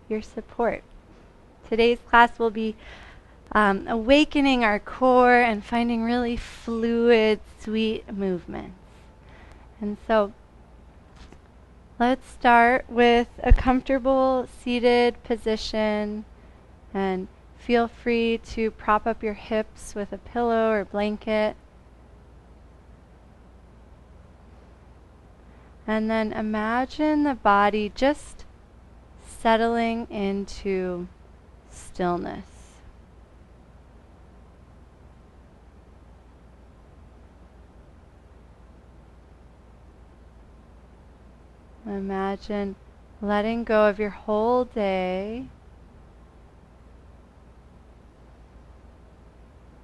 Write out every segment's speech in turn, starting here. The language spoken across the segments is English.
your support. Today's class will be awakening our core and finding really fluid, sweet movements. And so let's start with a comfortable seated position, and feel free to prop up your hips with a pillow or blanket. And then imagine the body just settling into stillness. Imagine letting go of your whole day.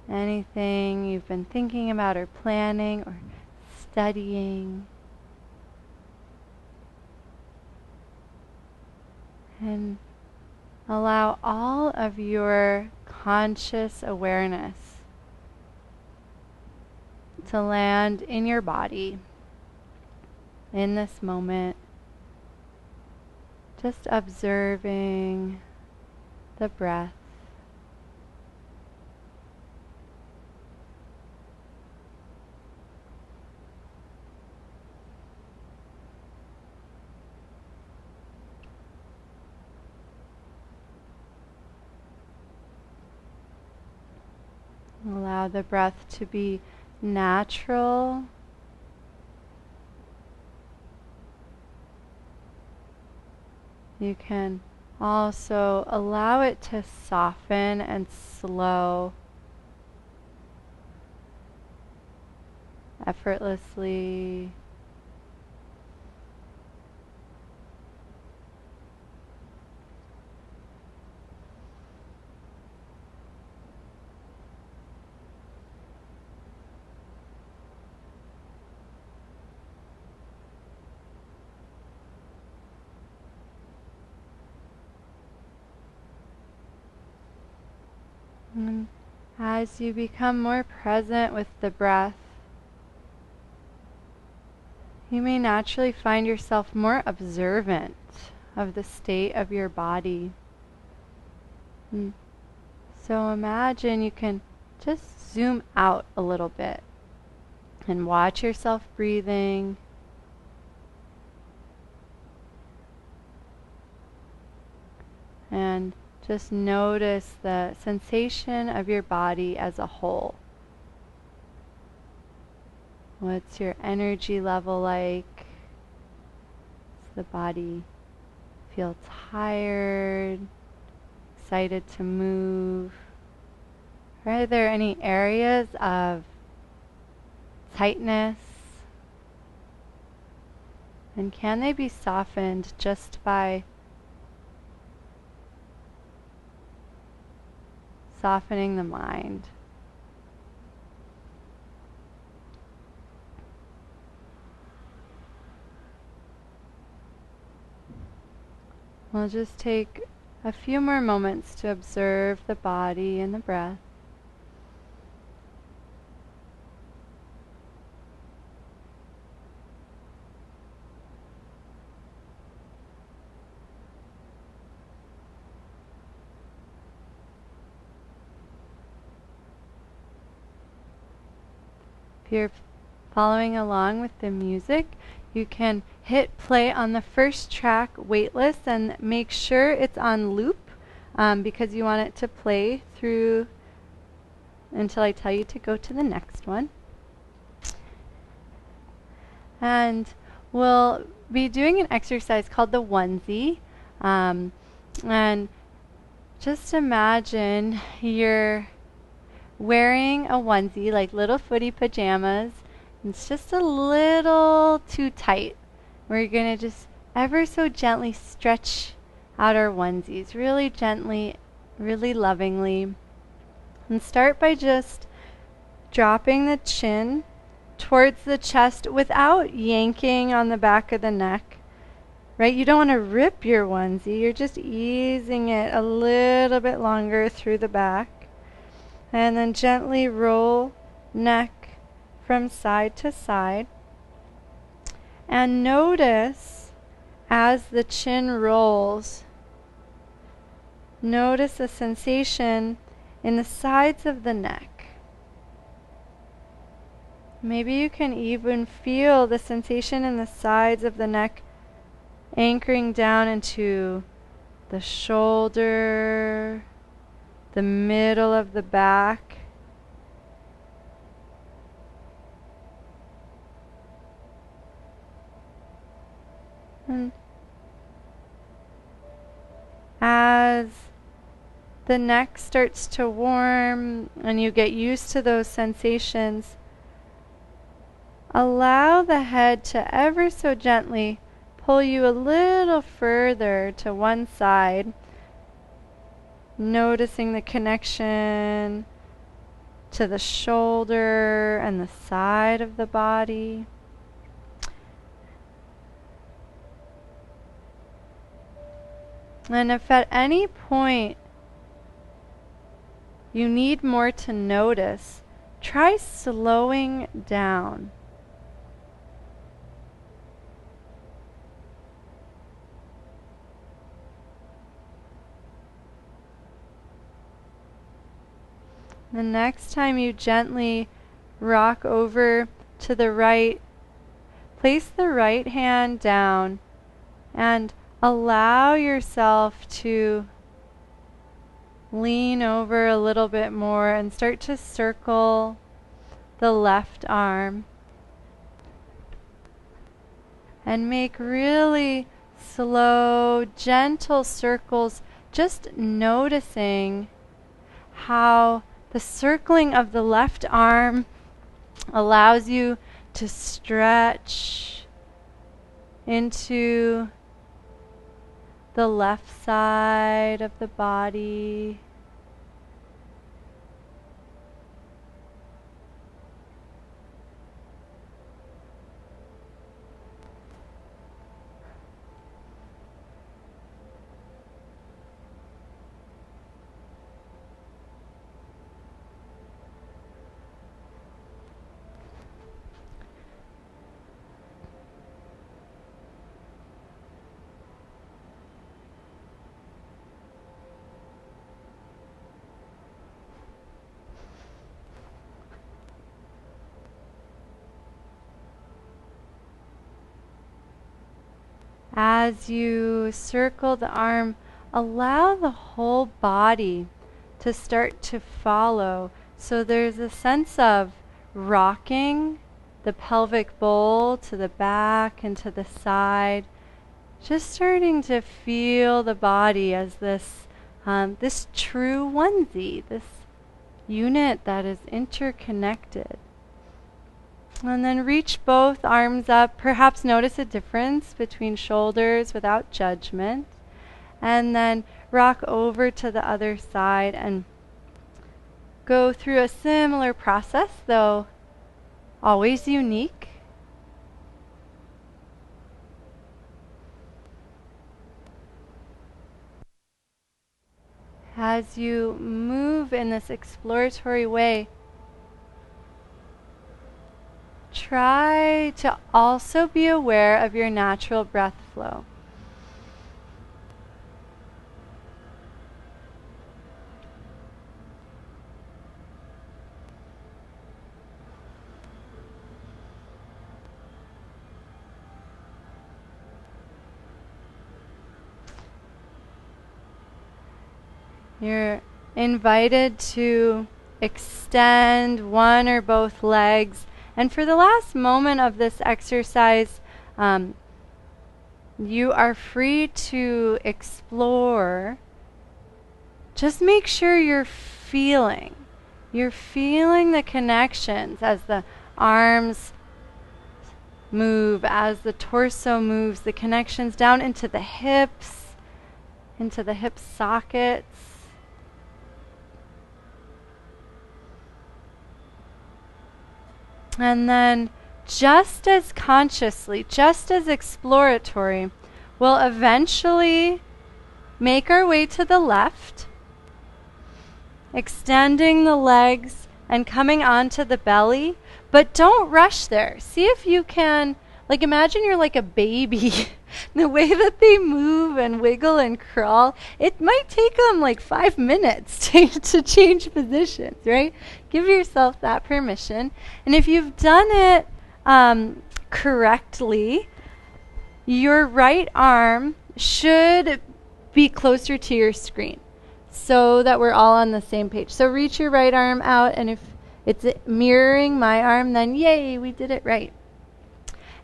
Anything you've been thinking about or planning or studying. And allow all of your conscious awareness to land in your body in this moment. Just observing the breath. Allow the breath to be natural. You can also allow it to soften and slow effortlessly. And as you become more present with the breath, you may naturally find yourself more observant of the state of your body. So imagine you can just zoom out a little bit and watch yourself breathing. And just notice the sensation of your body as a whole. What's your energy level like? Does the body feel tired, excited to move? Are there any areas of tightness? And can they be softened just by softening the mind? We'll just take a few more moments to observe the body and the breath. If you're following along with the music, you can hit play on the first track, Weightless, and make sure it's on loop because you want it to play through until I tell you to go to the next one. And we'll be doing an exercise called the onesie. And just imagine you're wearing a onesie, like little footy pajamas. It's just a little too tight. We're going to just ever so gently stretch out our onesies, really gently, really lovingly. And start by just dropping the chin towards the chest without yanking on the back of the neck. Right? You don't want to rip your onesie. You're just easing it a little bit longer through the back. And then gently roll neck from side to side. And notice as the chin rolls notice a sensation in the sides of the neck. Maybe you can even feel the sensation in the sides of the neck anchoring down into the shoulder, the middle of the back. And as the neck starts to warm and you get used to those sensations, allow the head to ever so gently pull you a little further to one side, noticing the connection to the shoulder and the side of the body. And if at any point you need more to notice, try slowing down. The next time you gently rock over to the right, place the right hand down and allow yourself to lean over a little bit more and start to circle the left arm. And make really slow, gentle circles, just noticing how the circling of the left arm allows you to stretch into the left side of the body. As you circle the arm, allow the whole body to start to follow. So there's a sense of rocking the pelvic bowl to the back and to the side. Just starting to feel the body as this true onesie, this unit that is interconnected. And then reach both arms up. Perhaps notice a difference between shoulders without judgment. And then rock over to the other side and go through a similar process, though always unique. As you move in this exploratory way, try to also be aware of your natural breath flow. You're invited to extend one or both legs. And for the last moment of this exercise, you are free to explore. Just make sure you're feeling the connections as the arms move, as the torso moves, the connections down into the hips, into the hip sockets. And then just as consciously, just as exploratory, we'll eventually make our way to the left, extending the legs and coming onto the belly, but don't rush there. See if you can Like imagine you're like a baby. The way that they move and wiggle and crawl, it might take them like 5 minutes to change positions, right? Give yourself that permission. And if you've done it correctly, your right arm should be closer to your screen so that we're all on the same page. So reach your right arm out, and if it's mirroring my arm, then yay, we did it right.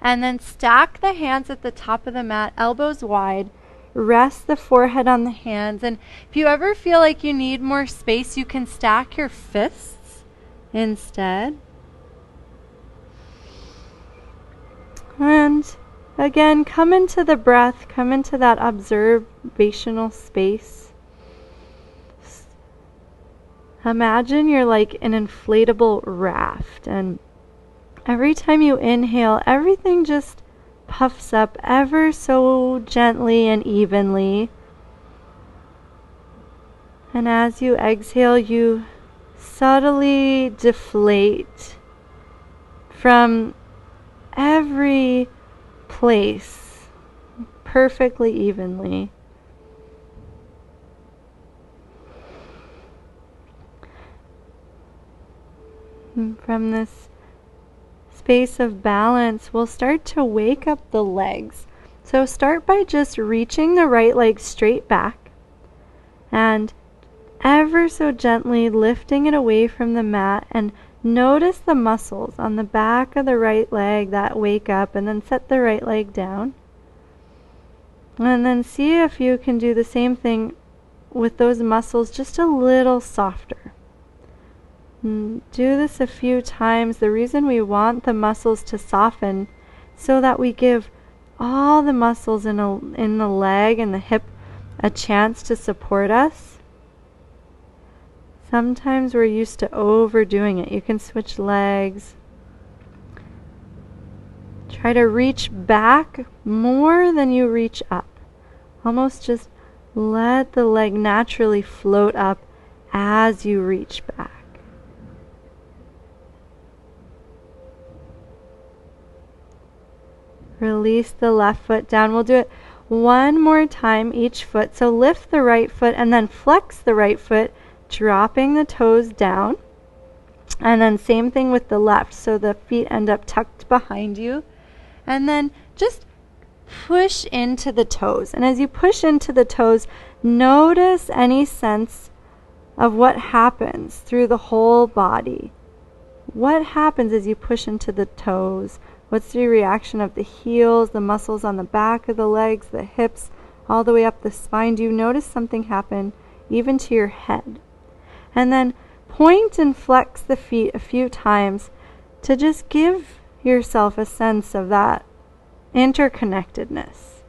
And then stack the hands at the top of the mat, elbows wide. Rest the forehead on the hands. And if you ever feel like you need more space, you can stack your fists instead. And again, come into the breath, come into that observational space. Imagine you're like an inflatable raft, and every time you inhale, everything just puffs up ever so gently and evenly. And as you exhale, you subtly deflate from every place perfectly evenly. And from this space of balance, we'll start to wake up the legs. So start by just reaching the right leg straight back and ever so gently lifting it away from the mat, and notice the muscles on the back of the right leg that wake up, and then set the right leg down. And then see if you can do the same thing with those muscles just a little softer. Do this a few times. The reason we want the muscles to soften so that we give all the muscles in the leg and the hip a chance to support us. Sometimes we're used to overdoing it. You can switch legs. Try to reach back more than you reach up. Almost just let the leg naturally float up as you reach back. Release the left foot down. We'll do it one more time each foot. So lift the right foot and then flex the right foot, dropping the toes down. And then same thing with the left. So the feet end up tucked behind you. And then just push into the toes. And as you push into the toes, notice any sense of what happens through the whole body. What happens as you push into the toes? What's the reaction of the heels, the muscles on the back of the legs, the hips, all the way up the spine? Do you notice something happen even to your head? And then point and flex the feet a few times to just give yourself a sense of that interconnectedness.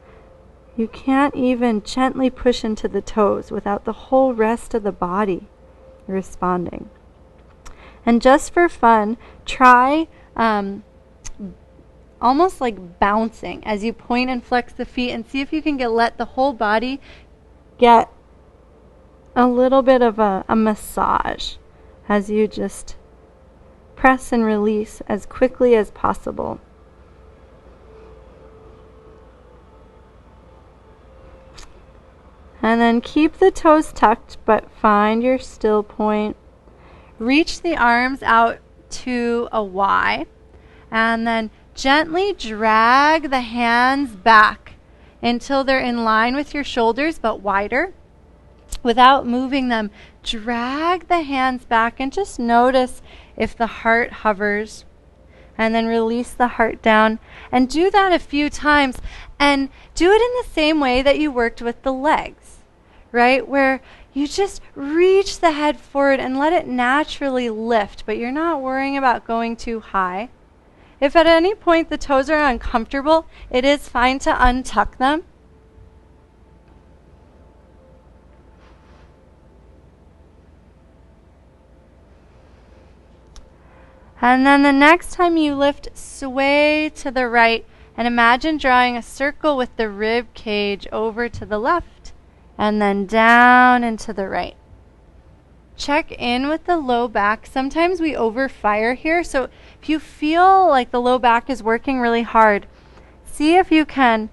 You can't even gently push into the toes without the whole rest of the body responding. And just for fun, try almost like bouncing as you point and flex the feet, and see if you can let the whole body get a little bit of a massage as you just press and release as quickly as possible. And then keep the toes tucked, but find your still point. Reach the arms out to a Y, and then gently drag the hands back until they're in line with your shoulders but wider. Without moving them, drag the hands back and just notice if the heart hovers. And then release the heart down. And do that a few times. And do it in the same way that you worked with the legs, right? Where you just reach the head forward and let it naturally lift, but you're not worrying about going too high. If at any point the toes are uncomfortable, it is fine to untuck them. And then the next time you lift, sway to the right and imagine drawing a circle with the rib cage over to the left and then down and to the right. Check in with the low back. Sometimes we overfire here, so if you feel like the low back is working really hard, see if you can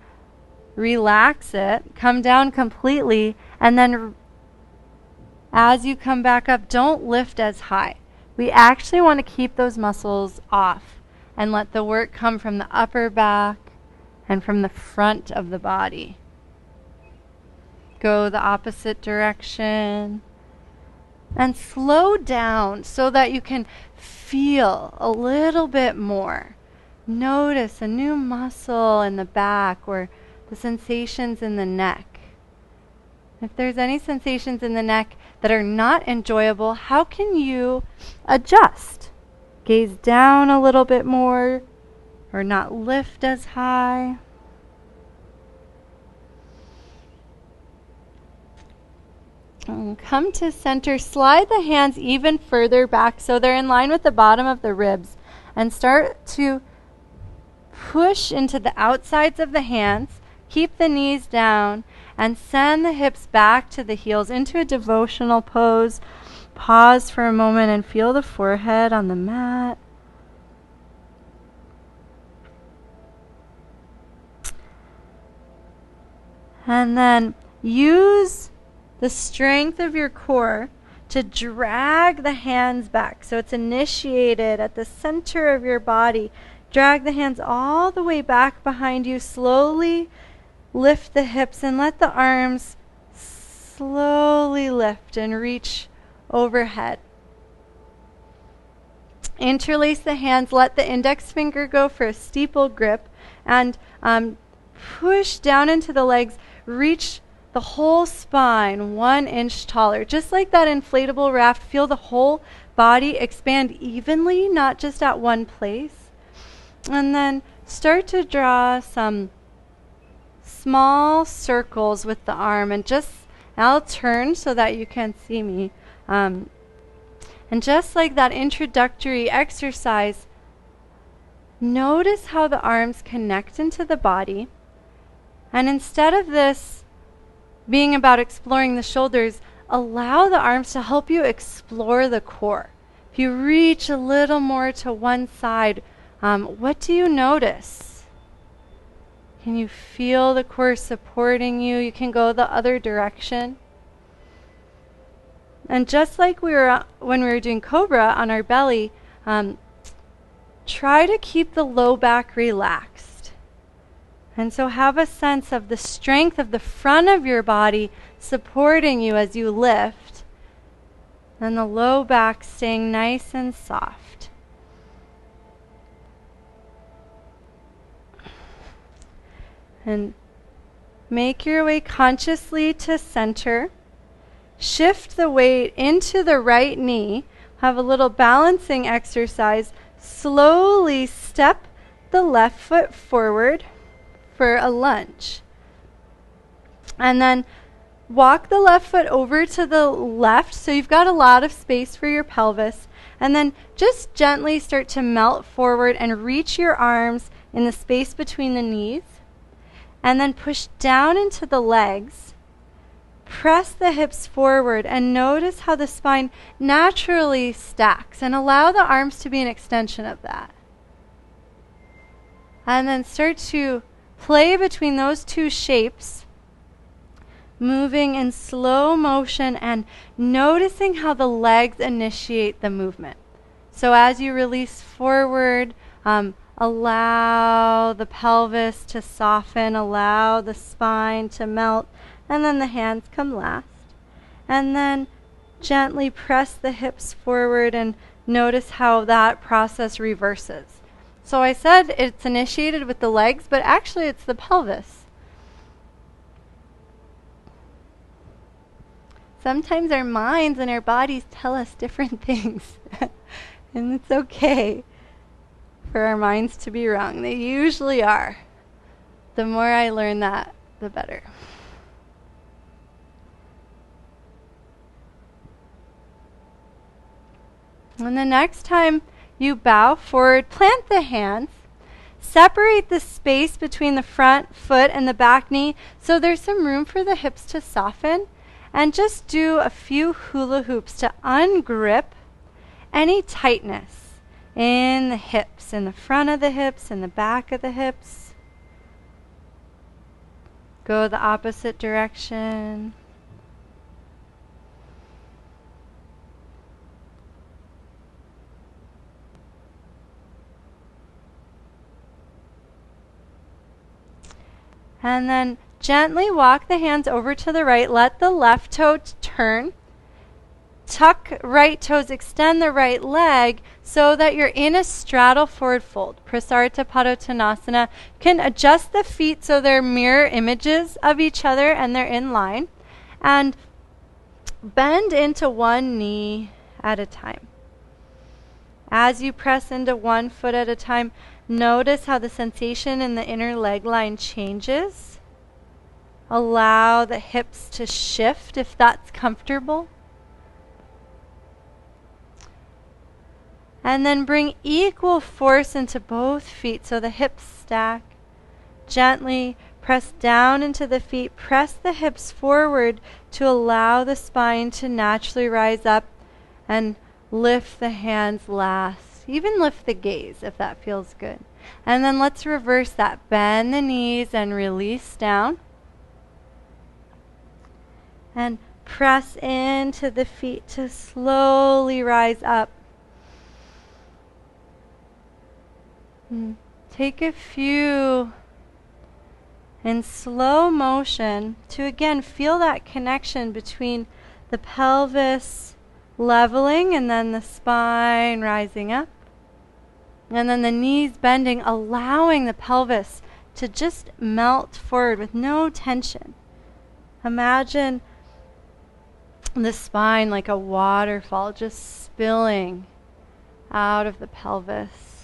relax it, come down completely, and then as you come back up, don't lift as high. We actually want to keep those muscles off and let the work come from the upper back and from the front of the body. Go the opposite direction and slow down so that you can feel a little bit more. Notice a new muscle in the back or the sensations in the neck. If there's any sensations in the neck that are not enjoyable, how can you adjust? Gaze down a little bit more or not lift as high. And come to center. Slide the hands even further back so they're in line with the bottom of the ribs. And start to push into the outsides of the hands. Keep the knees down and send the hips back to the heels into a devotional pose. Pause for a moment and feel the forehead on the mat. And then use the strength of your core to drag the hands back. So it's initiated at the center of your body. Drag the hands all the way back behind you. Slowly lift the hips and let the arms slowly lift and reach overhead. Interlace the hands. Let the index finger go for a steeple grip. And push down into the legs. Reach the whole spine 1 inch taller. Just like that inflatable raft, feel the whole body expand evenly, not just at one place. And then start to draw some small circles with the arm, and I'll turn so that you can see me. And just like that introductory exercise, notice how the arms connect into the body. And instead of this being about exploring the shoulders, allow the arms to help you explore the core. If you reach a little more to one side, what do you notice? Can you feel the core supporting you? You can go the other direction. And just like when we were doing Cobra on our belly, try to keep the low back relaxed. And so have a sense of the strength of the front of your body supporting you as you lift, and the low back staying nice and soft. And make your way consciously to center. Shift the weight into the right knee. Have a little balancing exercise. Slowly step the left foot forward for a lunge. And then walk the left foot over to the left so you've got a lot of space for your pelvis. And then just gently start to melt forward and reach your arms in the space between the knees. And then push down into the legs. Press the hips forward and notice how the spine naturally stacks, and allow the arms to be an extension of that. And then start to play between those two shapes, moving in slow motion and noticing how the legs initiate the movement. So as you release forward, allow the pelvis to soften, allow the spine to melt, and then the hands come last. And then gently press the hips forward and notice how that process reverses. So I said it's initiated with the legs, but actually it's the pelvis. Sometimes our minds and our bodies tell us different things. And it's okay for our minds to be wrong. They usually are. The more I learn that, the better. And the next time you bow forward, plant the hands, separate the space between the front foot and the back knee so there's some room for the hips to soften, and just do a few hula hoops to ungrip any tightness in the hips, in the front of the hips, in the back of the hips. Go the opposite direction. And then gently walk the hands over to the right. Let the left toe turn. Tuck right toes, extend the right leg so that you're in a straddle forward fold. Prasarita Padottanasana. You can adjust the feet so they're mirror images of each other and they're in line. And bend into one knee at a time. As you press into one foot at a time, notice how the sensation in the inner leg line changes. Allow the hips to shift if that's comfortable. And then bring equal force into both feet so the hips stack. Gently press down into the feet. Press the hips forward to allow the spine to naturally rise up, and lift the hands last. Even lift the gaze if that feels good. And then let's reverse that. Bend the knees and release down. And press into the feet to slowly rise up. Take a few in slow motion to again feel that connection between the pelvis leveling and then the spine rising up. And then the knees bending, allowing the pelvis to just melt forward with no tension. Imagine the spine like a waterfall just spilling out of the pelvis.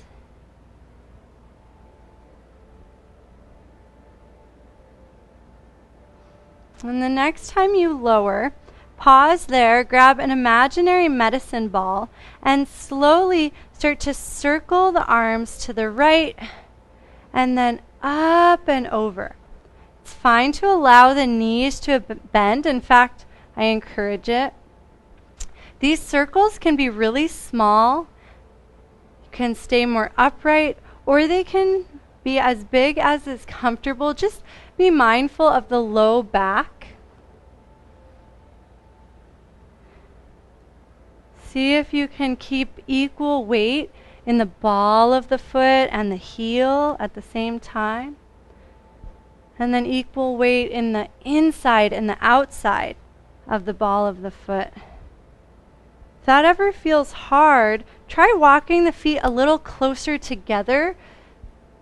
And the next time you lower, pause there, grab an imaginary medicine ball, and slowly start to circle the arms to the right and then up and over. It's fine to allow the knees to bend. In fact, I encourage it. These circles can be really small. You can stay more upright, or they can be as big as is comfortable. Just be mindful of the low back. See if you can keep equal weight in the ball of the foot and the heel at the same time. And then equal weight in the inside and the outside of the ball of the foot. If that ever feels hard, try walking the feet a little closer together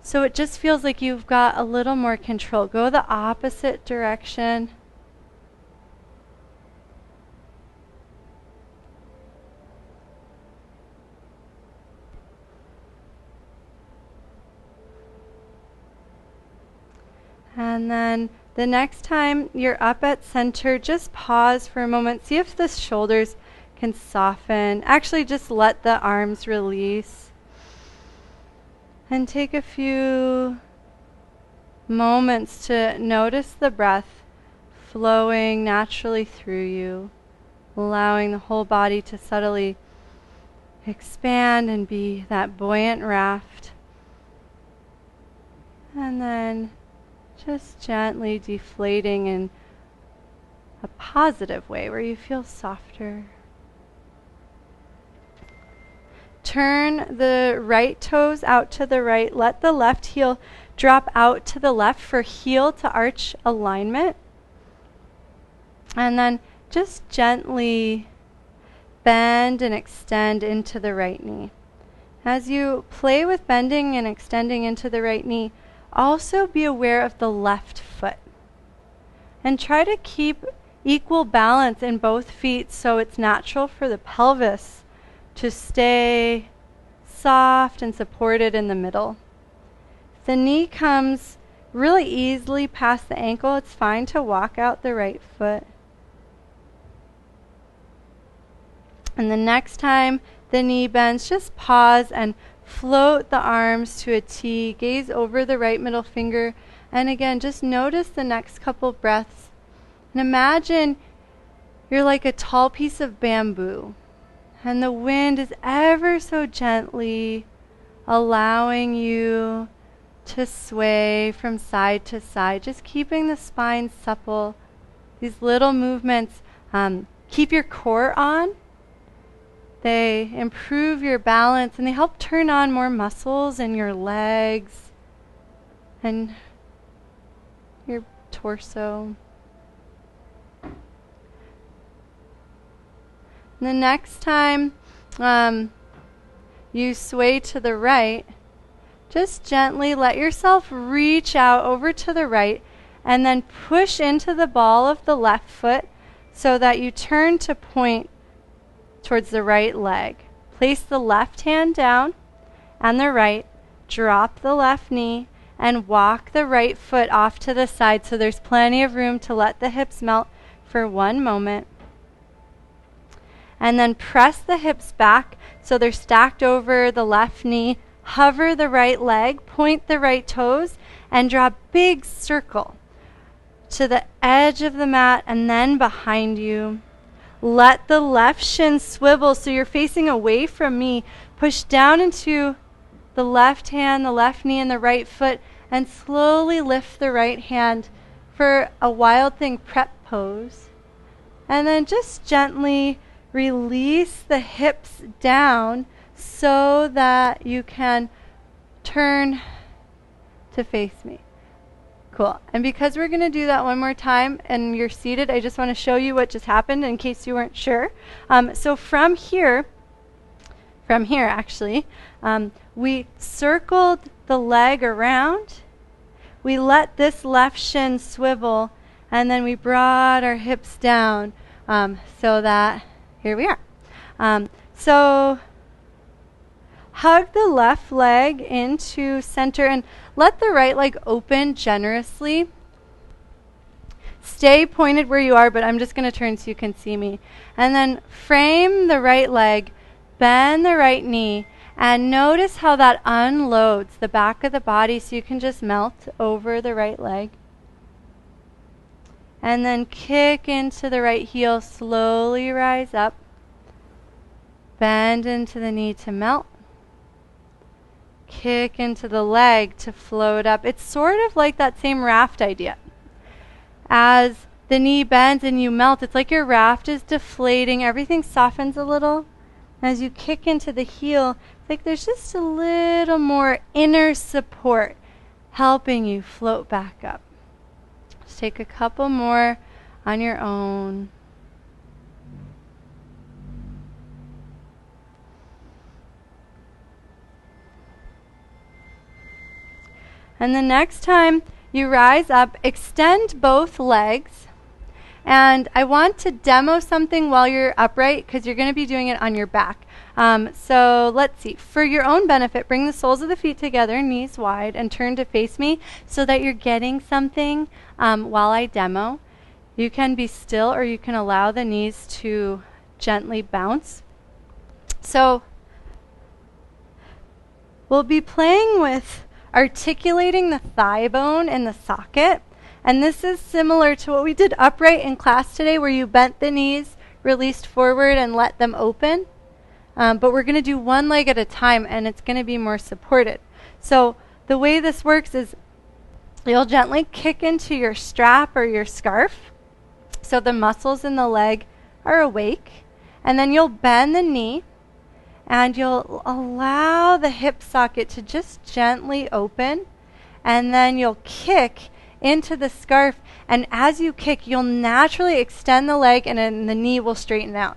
so it just feels like you've got a little more control. Go the opposite direction. And then the next time you're up at center, just pause for a moment. See if the shoulders can soften. Actually, just let the arms release. And take a few moments to notice the breath flowing naturally through you, allowing the whole body to subtly expand and be that buoyant raft. And then just gently deflating in a positive way where you feel softer. Turn the right toes out to the right. Let the left heel drop out to the left for heel to arch alignment. And then just gently bend and extend into the right knee. As you play with bending and extending into the right knee, also be aware of the left foot. And try to keep equal balance in both feet so it's natural for the pelvis to stay soft and supported in the middle. If the knee comes really easily past the ankle, it's fine to walk out the right foot. And the next time the knee bends, just pause and float the arms to a T. Gaze over the right middle finger. And again, just notice the next couple breaths. And imagine you're like a tall piece of bamboo. And the wind is ever so gently allowing you to sway from side to side, just keeping the spine supple. These little movements keep your core on. They improve your balance and they help turn on more muscles in your legs and your torso. And the next time you sway to the right, just gently let yourself reach out over to the right and then push into the ball of the left foot so that you turn to point towards the right leg. Place the left hand down and the right, drop the left knee, and walk the right foot off to the side so there's plenty of room to let the hips melt for 1 moment. And then press the hips back so they're stacked over the left knee. Hover the right leg, point the right toes, and draw a big circle to the edge of the mat and then behind you. Let the left shin swivel so you're facing away from me. Push down into the left hand, the left knee, and the right foot, and slowly lift the right hand for a Wild Thing prep pose. And then just gently release the hips down so that you can turn to face me. Cool. And because we're going to do that one more time and you're seated, I just want to show you what just happened in case you weren't sure. So from here actually, we circled the leg around. We let this left shin swivel, and then we brought our hips down so that here we are. So hug the left leg into center and let the right leg open generously. Stay pointed where you are, but I'm just going to turn so you can see me. And then frame the right leg, bend the right knee, and notice how that unloads the back of the body so you can just melt over the right leg. And then kick into the right heel, slowly rise up. Bend into the knee to melt. Kick into the leg to float up. It's sort of like that same raft idea. As the knee bends and you melt, it's like your raft is deflating. Everything softens a little. As you kick into the heel, it's like there's just a little more inner support helping you float back up. Just take a couple more on your own. And the next time you rise up, extend both legs. And I want to demo something while you're upright because you're going to be doing it on your back. So let's see. For your own benefit, bring the soles of the feet together, knees wide, and turn to face me so that you're getting something while I demo. You can be still or you can allow the knees to gently bounce. So we'll be playing with articulating the thigh bone in the socket. And this is similar to what we did upright in class today, where you bent the knees, released forward, and let them open. But we're going to do one leg at a time, and it's going to be more supported. So the way this works is you'll gently kick into your strap or your scarf so the muscles in the leg are awake. And then you'll bend the knee, and you'll allow the hip socket to just gently open. And then you'll kick into the scarf, and as you kick, you'll naturally extend the leg, and then the knee will straighten out.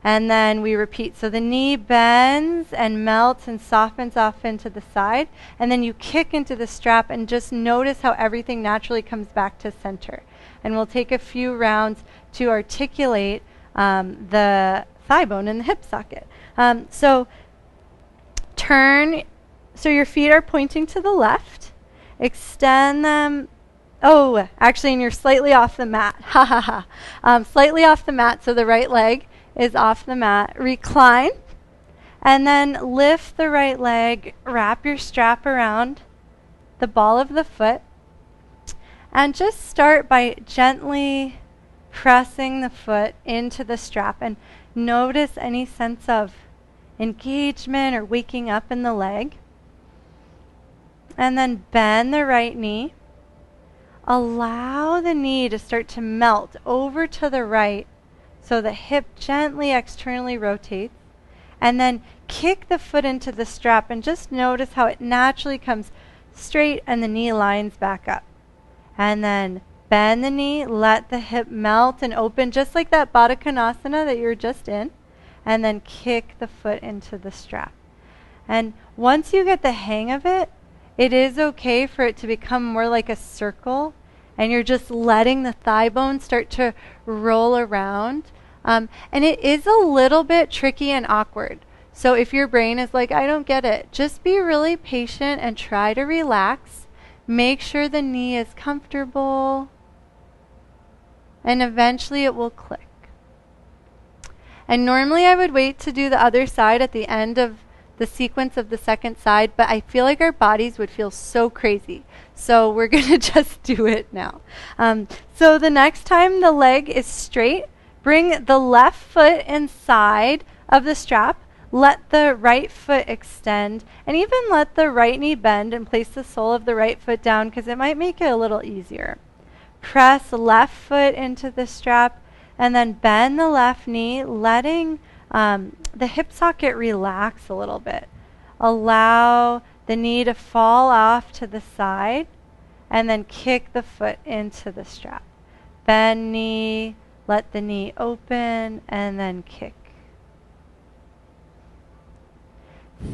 And then we repeat. So the knee bends and melts and softens off into the side, and then you kick into the strap, and just notice how everything naturally comes back to center. And we'll take a few rounds to articulate the thigh bone and the hip socket. So turn, so your feet are pointing to the left. Extend them. Oh, actually, and you're slightly off the mat. Ha ha ha. Slightly off the mat, so the right leg is off the mat. Recline, and then lift the right leg. Wrap your strap around the ball of the foot. And just start by gently pressing the foot into the strap. And notice any sense of engagement or waking up in the leg. And then bend the right knee. Allow the knee to start to melt over to the right so the hip gently externally rotates. And then kick the foot into the strap and just notice how it naturally comes straight and the knee lines back up. And then bend the knee, let the hip melt and open just like that Baddha Konasana that you were just in. And then kick the foot into the strap. And once you get the hang of it, it is okay for it to become more like a circle, and you're just letting the thigh bone start to roll around. And it is a little bit tricky and awkward. So if your brain is like, I don't get it, just be really patient and try to relax. Make sure the knee is comfortable, and eventually it will click. And normally I would wait to do the other side at the end of the sequence of the second side, but I feel like our bodies would feel so crazy. So we're going to just do it now. So the next time the leg is straight, bring the left foot inside of the strap. Let the right foot extend, and even let the right knee bend and place the sole of the right foot down because it might make it a little easier. Press left foot into the strap, and then bend the left knee, letting the hip socket relax a little bit. Allow the knee to fall off to the side, and then kick the foot into the strap. Bend knee, let the knee open, and then kick.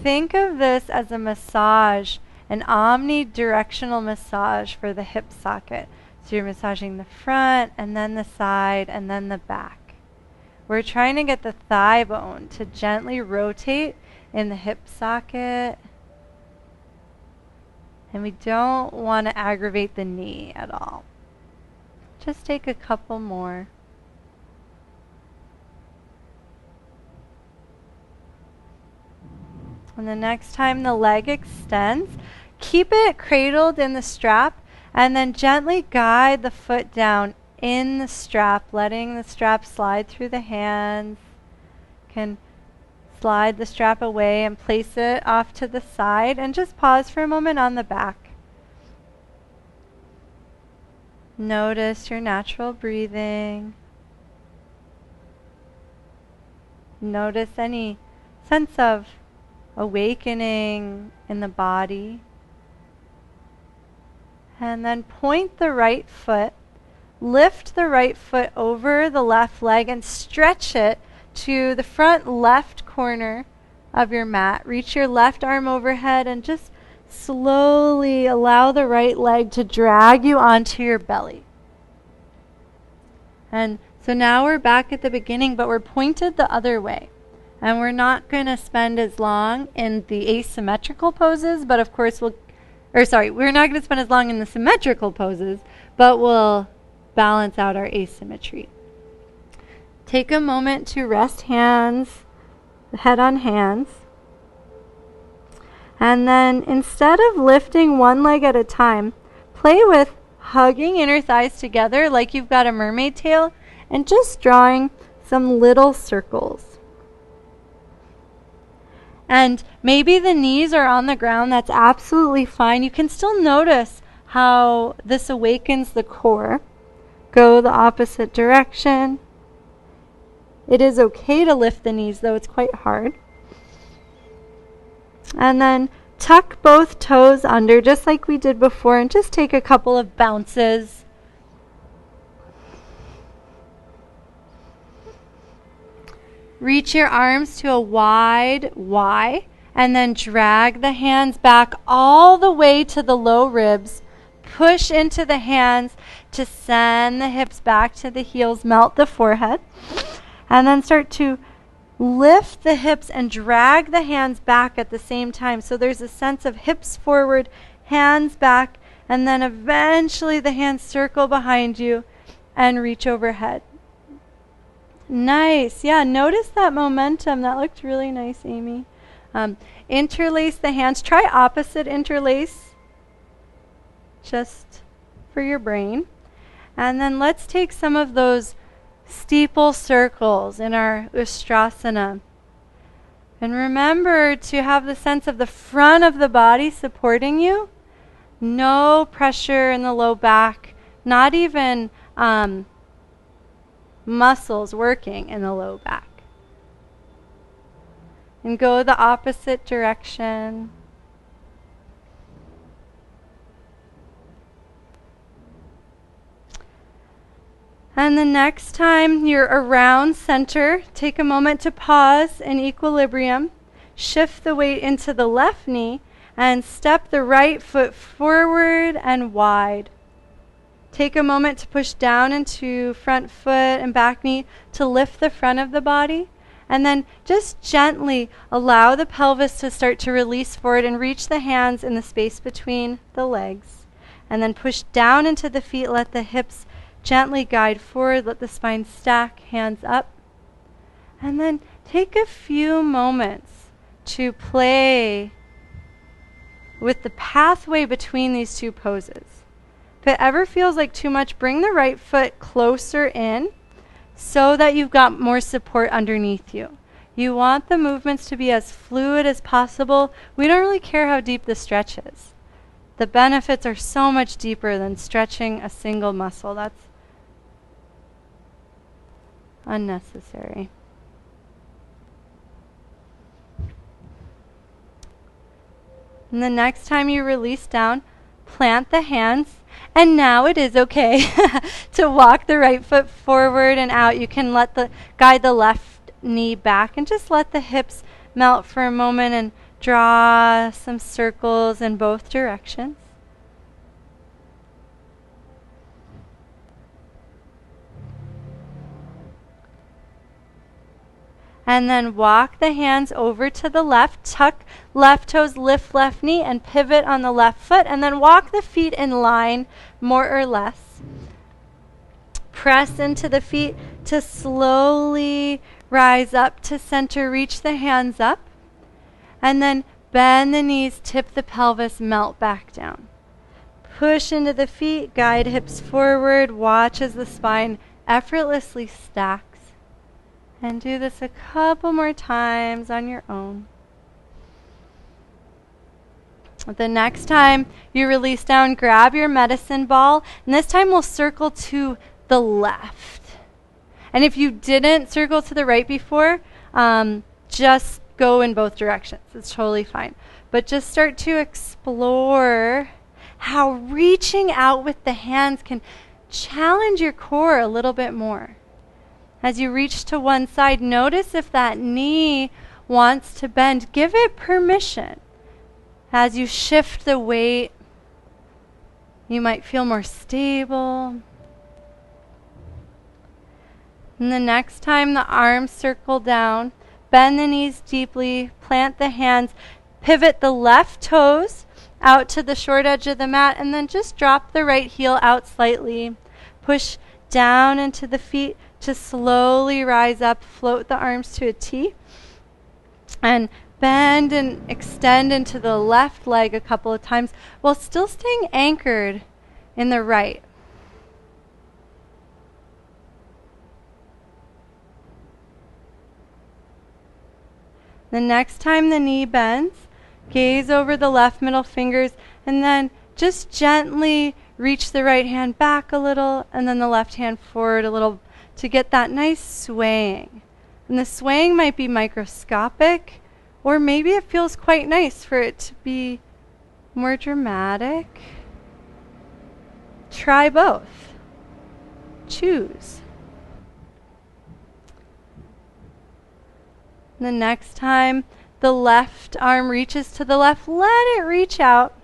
Think of this as a massage, an omnidirectional massage for the hip socket. So you're massaging the front, and then the side, and then the back. We're trying to get the thigh bone to gently rotate in the hip socket. And we don't want to aggravate the knee at all. Just take a couple more. And the next time the leg extends, keep it cradled in the strap, and then gently guide the foot down in the strap, letting the strap slide through the hands. Can slide the strap away and place it off to the side, and just pause for a moment on the back. Notice your natural breathing. Notice any sense of awakening in the body. And then point the right foot. Lift the right foot over the left leg and stretch it to the front left corner of your mat. Reach your left arm overhead and just slowly allow the right leg to drag you onto your belly. And so now we're back at the beginning, but we're pointed the other way. And we're not going to spend as long in the asymmetrical poses, but of course we're not going to spend as long in the symmetrical poses, but we'll balance out our asymmetry. Take a moment to rest hands, head on hands. And then instead of lifting one leg at a time, play with hugging inner thighs together like you've got a mermaid tail and just drawing some little circles. And maybe the knees are on the ground, that's absolutely fine. You can still notice how this awakens the core. Go the opposite direction. It is okay to lift the knees, though it's quite hard. And then tuck both toes under, just like we did before, and just take a couple of bounces. Reach your arms to a wide Y, and then drag the hands back all the way to the low ribs. Push into the hands to send the hips back to the heels, melt the forehead, and then start to lift the hips and drag the hands back at the same time. So there's a sense of hips forward, hands back, and then eventually the hands circle behind you and reach overhead. Nice. Yeah, notice that momentum. That looked really nice, Amy. Interlace the hands. Try opposite interlace, just for your brain. And then let's take some of those steeple circles in our Ustrasana. And remember to have the sense of the front of the body supporting you No pressure in the low back, not even muscles working in the low back. And go the opposite direction. And the next time you're around center, take a moment to pause in equilibrium. Shift the weight into the left knee and step the right foot forward and wide. Take a moment to push down into front foot and back knee to lift the front of the body. And then just gently allow the pelvis to start to release forward and reach the hands in the space between the legs. And then push down into the feet, let the hips gently guide forward, let the spine stack, hands up. And then take a few moments to play with the pathway between these two poses. If it ever feels like too much, bring the right foot closer in so that you've got more support underneath you. You want the movements to be as fluid as possible. We don't really care how deep the stretch is. The benefits are so much deeper than stretching a single muscle. That's unnecessary. And the next time you release down, plant the hands. And now it is okay to walk the right foot forward and out. You can guide the left knee back and just let the hips melt for a moment and draw some circles in both directions. And then walk the hands over to the left, tuck left toes, lift left knee, and pivot on the left foot. And then walk the feet in line, more or less. Press into the feet to slowly rise up to center. Reach the hands up. And then bend the knees, tip the pelvis, melt back down. Push into the feet, guide hips forward. Watch as the spine effortlessly stacks. And do this a couple more times on your own. The next time you release down, grab your medicine ball, and this time we'll circle to the left. And if you didn't circle to the right before, just go in both directions. It's totally fine. But just start to explore how reaching out with the hands can challenge your core a little bit more. As you reach to one side, notice if that knee wants to bend. Give it permission. As you shift the weight, you might feel more stable. And the next time the arms circle down, bend the knees deeply, plant the hands, pivot the left toes out to the short edge of the mat, and then just drop the right heel out slightly. Push down into the feet to slowly rise up, float the arms to a T, and bend and extend into the left leg a couple of times while still staying anchored in the right. The next time the knee bends, gaze over the left middle fingers and then just gently reach the right hand back a little and then the left hand forward a little to get that nice swaying. And the swaying might be microscopic, or maybe it feels quite nice for it to be more dramatic. Try both. Choose. The next time the left arm reaches to the left, let it reach out.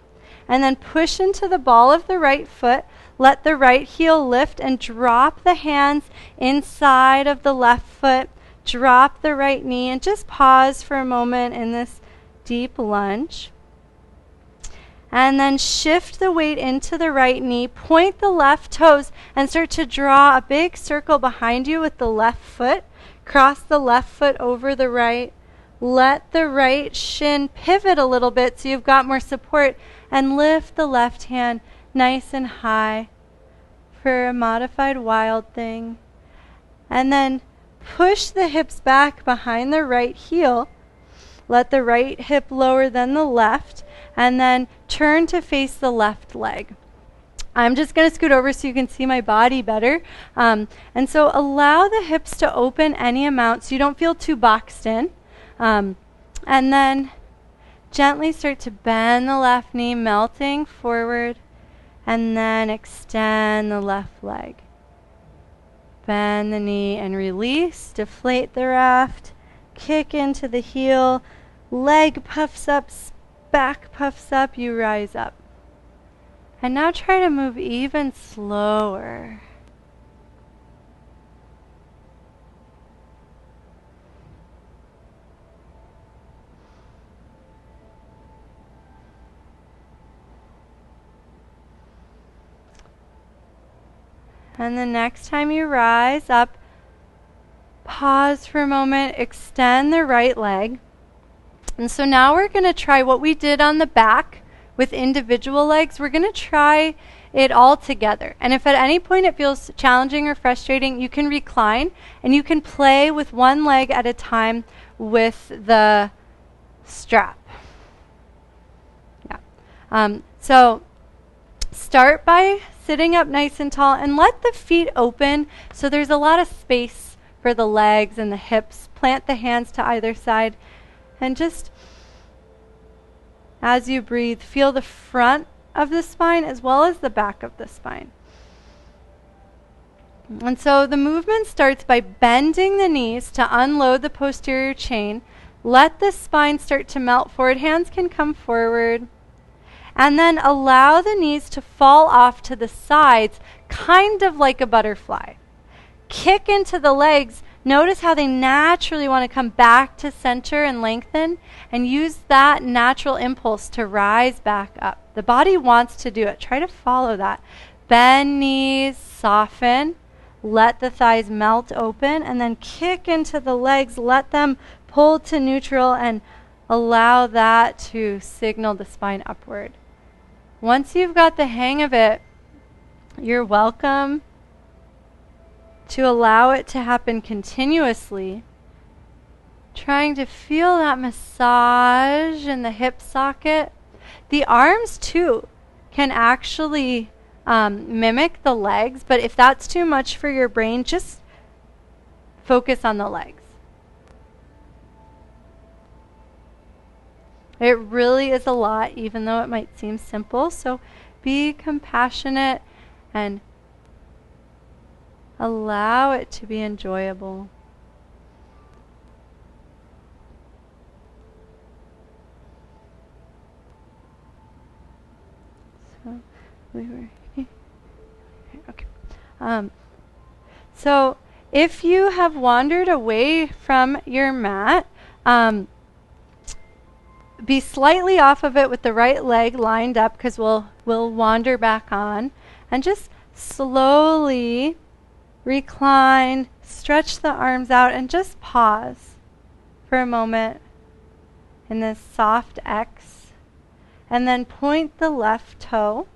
And then push into the ball of the right foot. Let the right heel lift and drop the hands inside of the left foot. Drop the right knee and just pause for a moment in this deep lunge. And then shift the weight into the right knee. Point the left toes and start to draw a big circle behind you with the left foot. Cross the left foot over the right. Let the right shin pivot a little bit so you've got more support. And lift the left hand nice and high for a modified wild thing. And then push the hips back behind the right heel let the right hip lower than the left, and then turn to face the left leg. I'm just going to scoot over so you can see my body better. And so allow the hips to open any amount so you don't feel too boxed in. And then gently start to bend the left knee, melting forward, and then extend the left leg. Bend the knee and release, deflate the raft, kick into the heel, leg puffs up, back puffs up, you rise up. And now try to move even slower. And the next time you rise up, pause for a moment, extend the right leg. And so now we're going to try what we did on the back with individual legs. We're going to try it all together. And if at any point it feels challenging or frustrating, you can recline and you can play with one leg at a time with the strap. Yeah. So start by sitting up nice and tall and let the feet open so there's a lot of space for the legs and the hips. Plant the hands to either side and just as you breathe, feel the front of the spine as well as the back of the spine. And so the movement starts by bending the knees to unload the posterior chain. Let the spine start to melt forward. Hands can come forward. And then allow the knees to fall off to the sides, kind of like a butterfly. Kick into the legs. Notice how they naturally want to come back to center and lengthen, and use that natural impulse to rise back up. The body wants to do it. Try to follow that. Bend knees, soften, let the thighs melt open, and then kick into the legs. Let them pull to neutral and allow that to signal the spine upward. Once you've got the hang of it, you're welcome to allow it to happen continuously, trying to feel that massage in the hip socket. The arms too can actually mimic the legs, but if that's too much for your brain, just focus on the legs. It really is a lot, even though it might seem simple, so be compassionate and allow it to be enjoyable. So we were okay. So if you have wandered away from your mat, be slightly off of it with the right leg lined up, because we'll wander back on, and just slowly recline, stretch the arms out, and just pause for a moment in this soft X. And then point the left toe,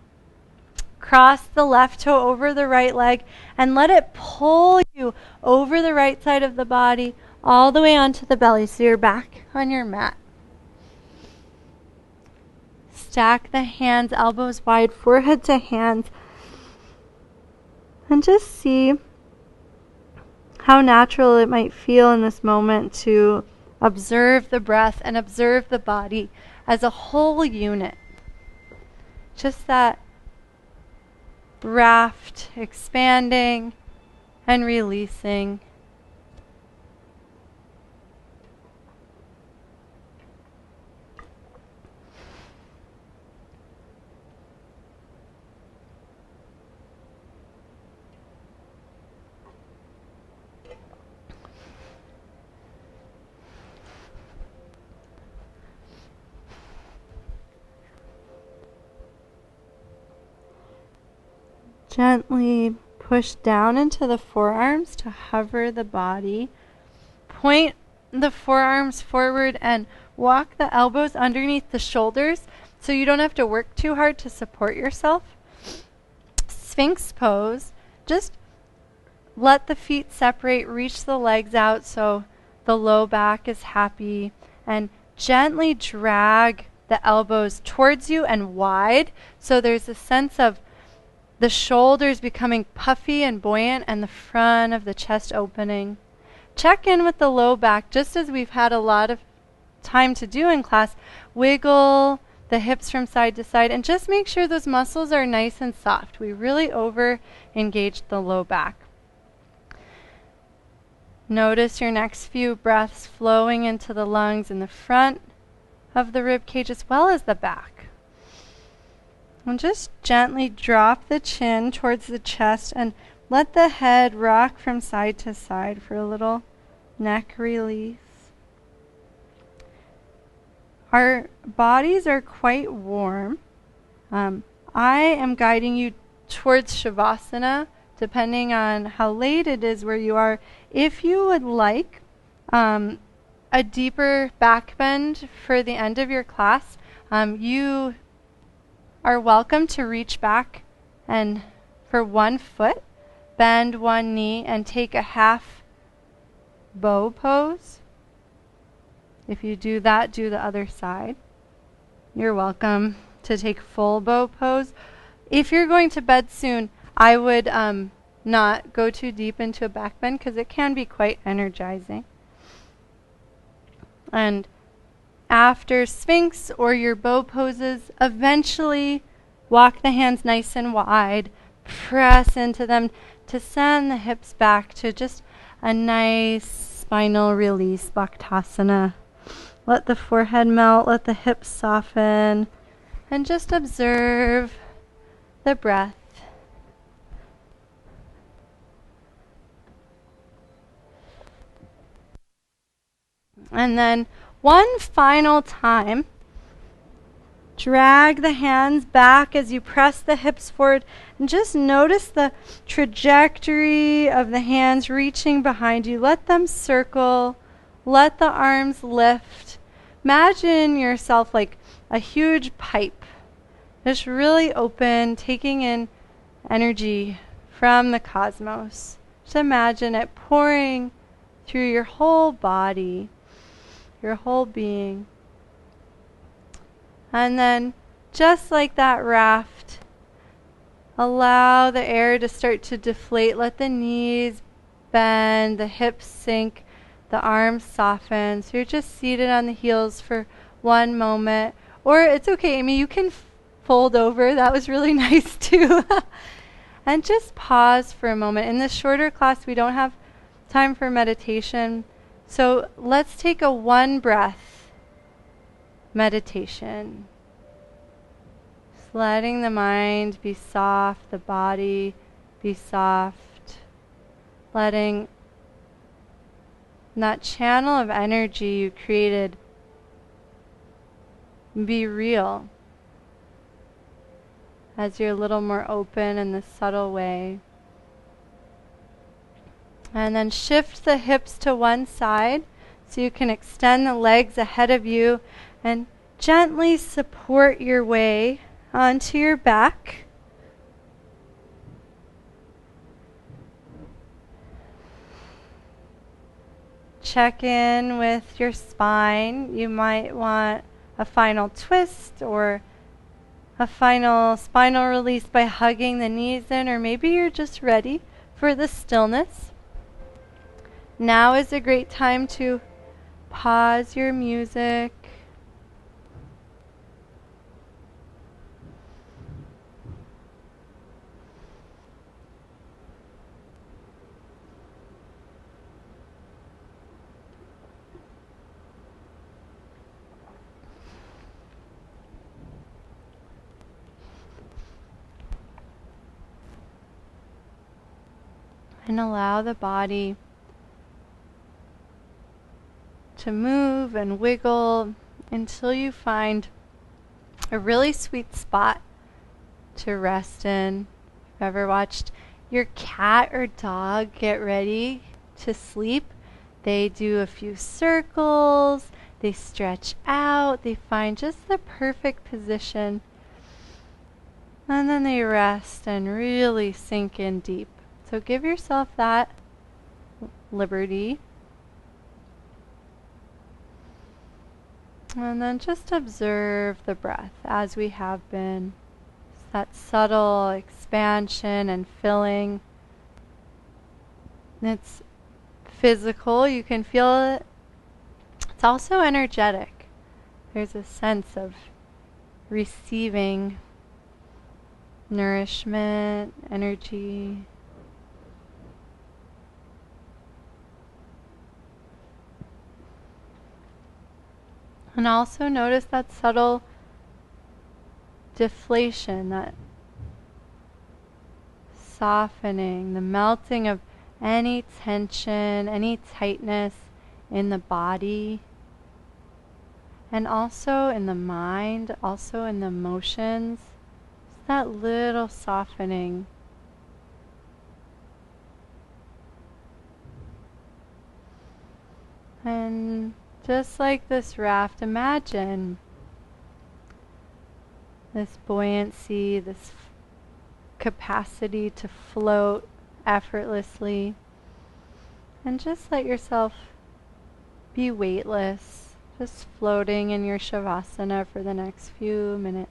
cross the left toe over the right leg, and let it pull you over the right side of the body all the way onto the belly so you're back on your mat. Stack the hands, elbows wide, forehead to hands, and just see how natural it might feel in this moment to observe the breath and observe the body as a whole unit. Just that raft expanding and releasing. Gently push down into the forearms to hover the body. Point the forearms forward and walk the elbows underneath the shoulders so you don't have to work too hard to support yourself. Sphinx pose. Just let the feet separate, reach the legs out so the low back is happy, and gently drag the elbows towards you and wide. So there's a sense of the shoulders becoming puffy and buoyant and the front of the chest opening. Check in with the low back, just as we've had a lot of time to do in class. Wiggle the hips from side to side and just make sure those muscles are nice and soft. We really over engaged the low back. Notice your next few breaths flowing into the lungs in the front of the rib cage as well as the back. And just gently drop the chin towards the chest and let the head rock from side to side for a little neck release. Our bodies are quite warm. I am guiding you towards Shavasana, depending on how late it is where you are. If you would like a deeper back bend for the end of your class, you are welcome to reach back and for 1 foot, bend one knee and take a half bow pose. If you do that, do the other side. You're welcome to take full bow pose. If you're going to bed soon, I would not go too deep into a back bend because it can be quite energizing. And after Sphinx or your bow poses, eventually walk the hands nice and wide, press into them to send the hips back to just a nice spinal release, Bhaktasana. Let the forehead melt, let the hips soften, and just observe the breath. And then one final time, drag the hands back as you press the hips forward and just notice the trajectory of the hands reaching behind you. Let them circle. Let the arms lift. Imagine yourself like a huge pipe, just really open, taking in energy from the cosmos. Just imagine it pouring through your whole body, your whole being. And then, just like that raft, allow the air to start to deflate. Let the knees bend, the hips sink, the arms soften. So you're just seated on the heels for 1 moment. Or it's okay, Amy, you can fold over. That was really nice too. And just pause for a moment. In this shorter class, we don't have time for meditation. So let's take a 1 breath meditation. Just letting the mind be soft, the body be soft. Letting that channel of energy you created be real as you're a little more open in this subtle way. And then shift the hips to one side so you can extend the legs ahead of you and gently support your way onto your back. Check in with your spine. You might want a final twist or a final spinal release by hugging the knees in, or maybe you're just ready for the stillness. Now is a great time to pause your music. And allow the body to move and wiggle until you find a really sweet spot to rest in. If you've ever watched your cat or dog get ready to sleep, they do a few circles, they stretch out, they find just the perfect position, and then they rest and really sink in deep. So give yourself that liberty. And then just observe the breath as we have been. That subtle expansion and filling. It's physical, you can feel it. It's also energetic. There's a sense of receiving nourishment, energy. And also notice that subtle deflation, that softening, the melting of any tension, any tightness in the body, and also in the mind, also in the emotions. Just that little softening. And just like this raft, imagine this buoyancy, this capacity to float effortlessly, and just let yourself be weightless, just floating in your shavasana for the next few minutes.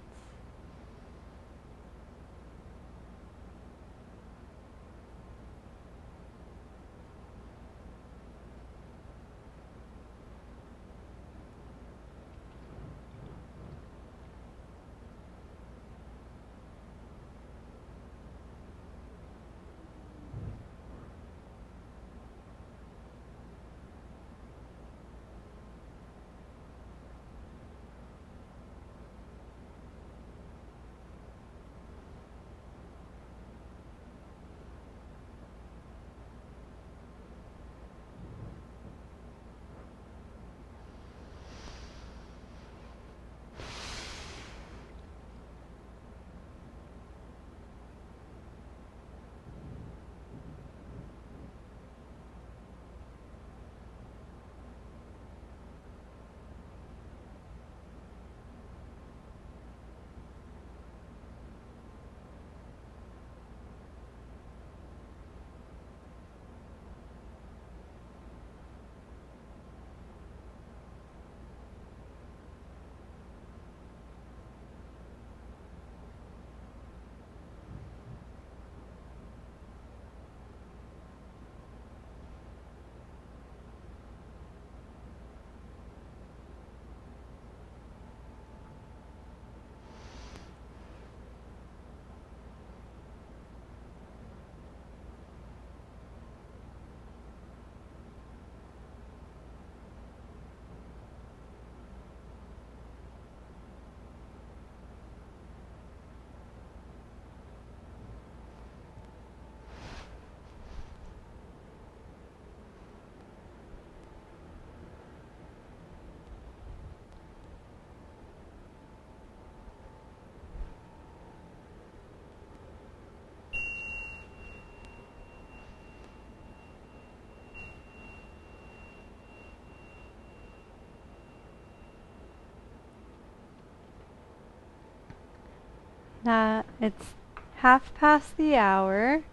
It's 1/2 past the hour.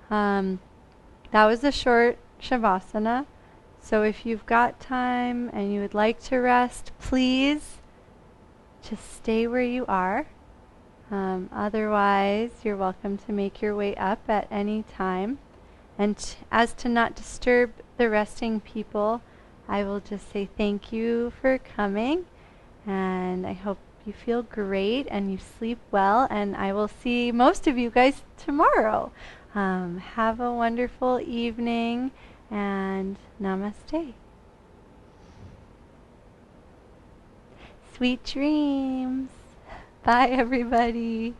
That was a short shavasana. So if you've got time and you would like to rest, please just stay where you are. Otherwise, you're welcome to make your way up at any time. And as to not disturb the resting people, I will just say thank you for coming. And I hope you feel great and you sleep well. And I will see most of you guys tomorrow. Have a wonderful evening and namaste. Sweet dreams. Bye, everybody.